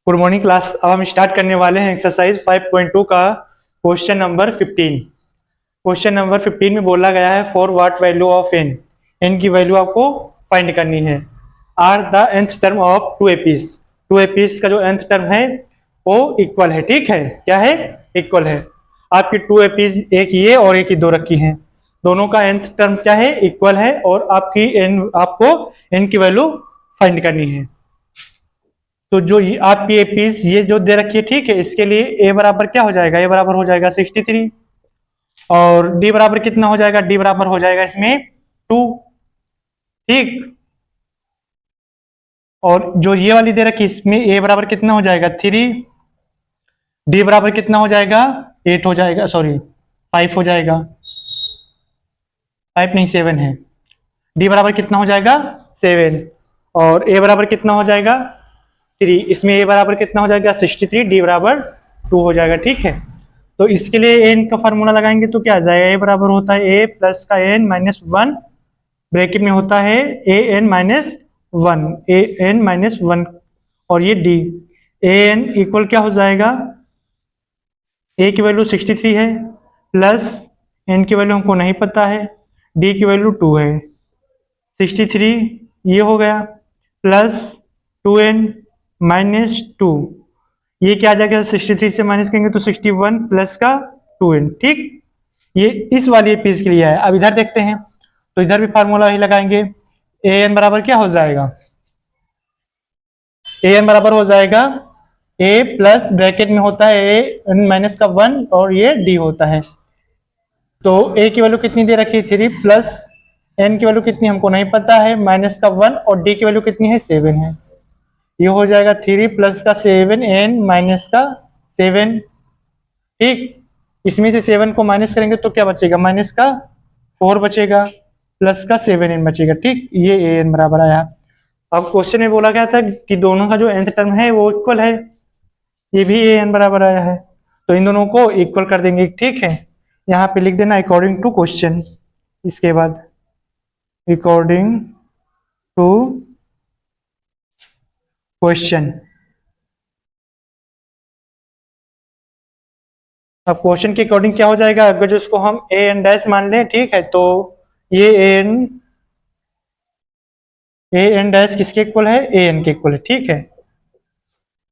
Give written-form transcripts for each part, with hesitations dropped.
Good morning class. अब हम start करने वाले हैं एक्सरसाइज 5.2 का क्वेश्चन नंबर 15। क्वेश्चन नंबर 15 में बोला गया है for what value of N, N की वैल्यू आपको फाइंड करनी है। Are the nth term of two APs, two APs का जो nth टर्म है वो इक्वल है। ठीक है, क्या है? इक्वल है। आपकी टू एपीस, एक ये और एक ही दो रखी हैं, दोनों का nth टर्म क्या है? इक्वल है। और आपकी एन, आपको एन की वैल्यू फाइंड करनी है। तो जो ये आपकी ए पीस ये जो दे रखी है, ठीक है, इसके लिए ए बराबर क्या हो जाएगा? ए बराबर हो जाएगा 63। और डी बराबर कितना हो जाएगा? डी बराबर हो जाएगा इसमें 2। ठीक। और जो ये वाली दे रखी इसमें ए बराबर कितना हो जाएगा? 3। डी बराबर कितना हो जाएगा? 8 हो जाएगा, सॉरी 5 हो जाएगा। 5 नहीं 7 है। डी बराबर कितना हो जाएगा? 7। और ए बराबर कितना हो जाएगा? 3। इसमें ए बराबर कितना हो जाएगा? 63। डी बराबर 2 हो जाएगा। ठीक है, तो इसके लिए एन का फॉर्मूला लगाएंगे तो क्या आ जाएगा? ए बराबर होता है ए प्लस का एन माइनस 1, ब्रैकेट में होता है A N minus 1, A N minus 1। और ये डी, ए एन इक्वल क्या हो जाएगा? ए की वैल्यू 63 है, प्लस एन की वैल्यू हमको नहीं पता है, डी की वैल्यू 2 है। 63 ये हो गया, प्लस 2n माइनस 2, ये क्या आ जाएगा? 63 से माइनस करेंगे तो 61 प्लस का 2n। ठीक, ये इस वाली पीस के लिए है। अब इधर देखते हैं, तो इधर भी फार्मूला ही लगाएंगे। ए एन बराबर क्या हो जाएगा? ए एन बराबर हो जाएगा ए प्लस ब्रैकेट में होता है ए एन माइनस का 1 और ये डी होता है। तो ए की वैल्यू कितनी दे रखी है? 3, प्लस एन की वैल्यू कितनी हमको नहीं पता है, माइनस का 1, और डी की वैल्यू कितनी है? 7 है। ये हो जाएगा 3 प्लस का 7 एन माइनस का 7। ठीक, इसमें से 7 को माइनस करेंगे तो क्या बचेगा? माइनस का 4 बचेगा, प्लस का 7n बचेगा। ठीक, ये ए एन बराबर आया। अब क्वेश्चन में बोला गया था कि दोनों का जो nth टर्म है वो इक्वल है, ये भी ए एन बराबर आया है, तो इन दोनों को इक्वल कर देंगे। ठीक है, यहाँ पे लिख देना अकॉर्डिंग टू क्वेश्चन, इसके बाद अकॉर्डिंग टू क्वेश्चन। अब क्वेश्चन के अकॉर्डिंग क्या हो जाएगा? अगर जो इसको हम ए एन डैश मान लें, ठीक है, तो ये ए एन डैश किसके इक्वल है? ए एन के इक्वल है। ठीक है,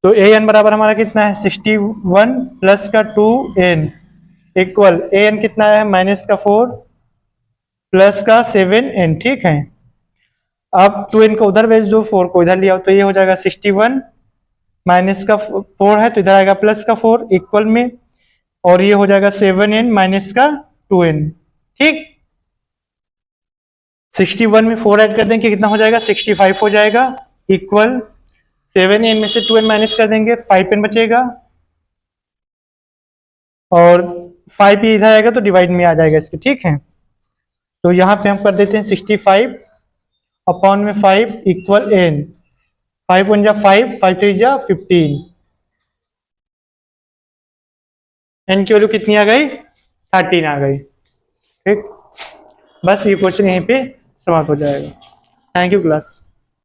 तो ए एन बराबर हमारा कितना है? 61 प्लस का 2n इक्वल ए एन कितना है? माइनस का 4 प्लस का 7n। ठीक है, अब 2n को उधर भेज दो, 4 को इधर लिया तो ये हो जाएगा 61 माइनस का 4 है तो इधर आएगा प्लस का 4 इक्वल में, और ये हो जाएगा 7n माइनस का 2n। ठीक, 61 में 4 ऐड कर देंगे कितना हो जाएगा? 65 हो जाएगा, इक्वल 7n में से 2n माइनस कर देंगे 5n बचेगा, और 5 इधर आएगा तो डिवाइड में आ जाएगा इसके। ठीक है, तो यहाँ पे हम कर देते हैं 65 अपॉन में 5 इक्वल n। 5 1 जा 5, 5 3 जा 15, n की वैल्यू कितनी आ गई? 13 आ गई। ठीक, बस ये क्वेश्चन यहीं पे समाप्त हो जाएगा। Thank you class.